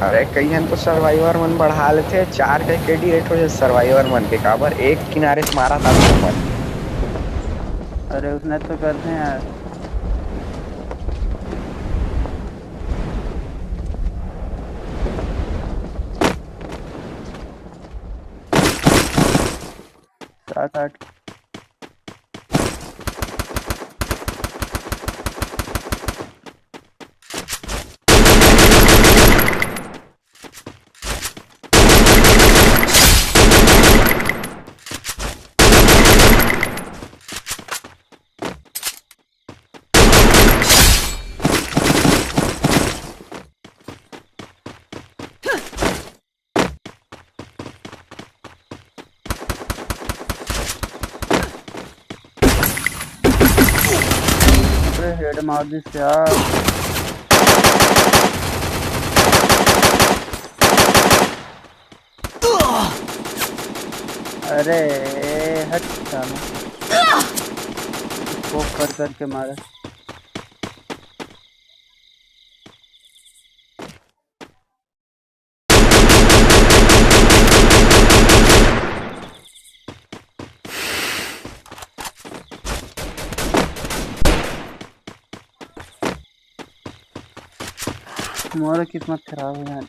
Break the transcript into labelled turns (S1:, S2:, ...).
S1: अरे कई हन तो सर्वाइवर मन बढ़ा लेते, 4 का केडी रेट हो जाए सर्वाइवर मन के, काबर एक किनारे से मारा था तो मन।
S2: अरे उसने तो करते हैं यार। सात आठ। अरे हेड मार दिस यार। अरे हट साला, स्कोप कर करके मारे। तुम्हारा किस्मत खराब है यार।